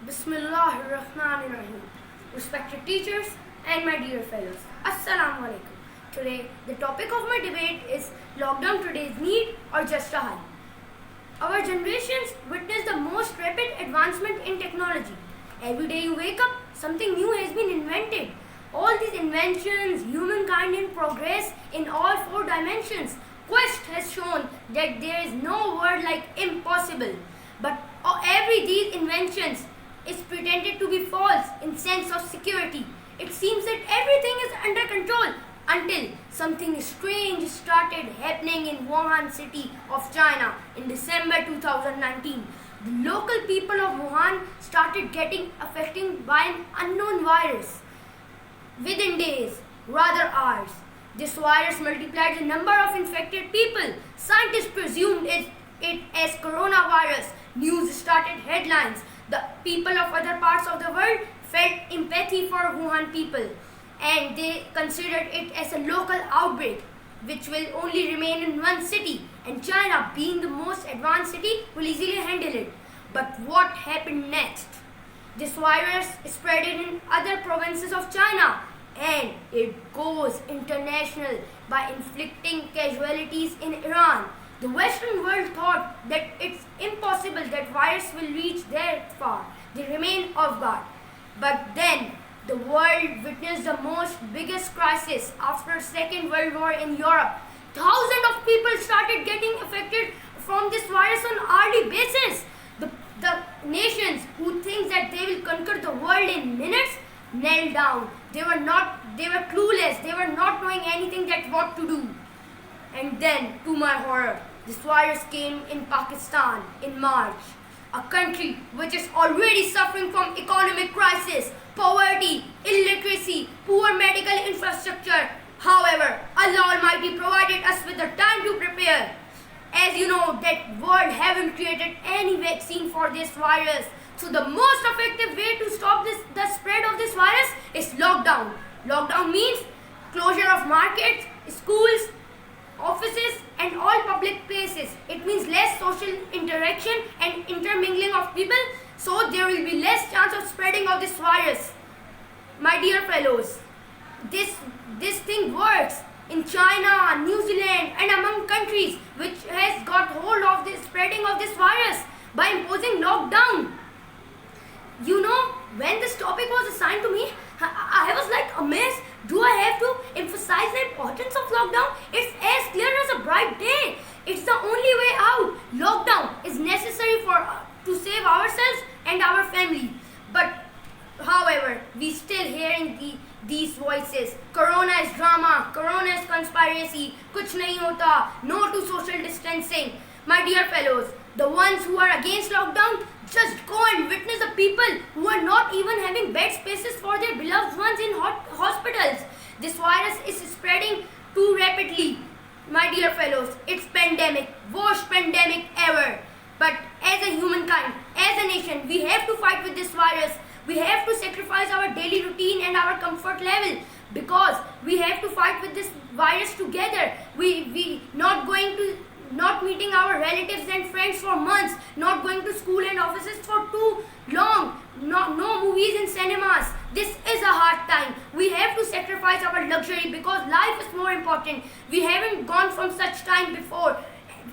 Bismillahirrahmanirrahim. Respected teachers and my dear fellows, Assalamu alaikum. Today, the topic of my debate is lockdown today's need or just a hype. Our generations witness the most rapid advancement in technology. Every day you wake up, something new has been invented. All these inventions, humankind in progress in all four dimensions. Quest has shown that there is no word like impossible. But every these inventions is pretended to be false in sense of security. It seems that everything is under control until something strange started happening in Wuhan city of China in December 2019. The local people of Wuhan started getting affected by an unknown virus within days, rather hours. This virus multiplied the number of infected people. Scientists presumed it as coronavirus. News started headlines. The people of other parts of the world felt empathy for Wuhan people and they considered it as a local outbreak which will only remain in one city, and China, being the most advanced city, will easily handle it. But what happened next? This virus spread in other provinces of China and it goes international by inflicting casualties in Iran. The Western world thought that it's impossible that virus will reach that far. They remain off guard. But then the world witnessed the most biggest crisis after Second World War in Europe. Thousands of people started getting affected from this virus on hourly basis. The nations who think that they will conquer the world in minutes knelt down. They were clueless. They were not knowing anything that what to do. And then, to my horror, this virus came in Pakistan in March, a country which is already suffering from economic crisis, poverty, illiteracy, poor medical infrastructure. However, Allah Almighty provided us with the time to prepare. As you know, that world haven't created any vaccine for this virus. So the most effective way to stop the spread of this virus is lockdown. Lockdown means closure of markets, schools, offices and all public places. It means less social interaction and intermingling of people, so there will be less chance of spreading of this virus. My dear fellows, this thing works in China, New Zealand and among countries which has got hold of the spreading of this virus by imposing lockdown. You know, when this topic was assigned to me, I was like amazed. Do I have to emphasize the importance of lockdown? It's as clear as a bright day. It's the only way out. Lockdown is necessary to save ourselves and our family. But however, we still hearing these voices. Corona is drama. Corona is conspiracy. Kuch nahi hota. No to social distancing. My dear fellows, the ones who are against lockdown, just go and witness the people who are not even having bed spaces for their beloved ones in hospitals. This virus is spreading too rapidly. My dear fellows, it's pandemic, worst pandemic ever. But as a humankind, as a nation, we have to fight with this virus. We have to sacrifice our daily routine and our comfort level because we have to fight with this virus together. We not meeting our relatives and friends for months, not going to school and offices for too long, no movies in cinemas. This is a hard time. We have to sacrifice our luxury because life is more important. We haven't gone from such time before.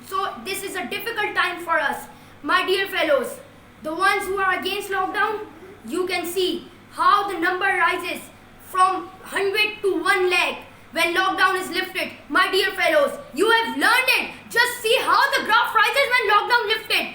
So this is a difficult time for us. My dear fellows, the ones who are against lockdown, you can see how the number rises from 100 to 1 lakh. When lockdown is lifted, my dear fellows, you have learned it. Just see how the graph rises when lockdown lifted.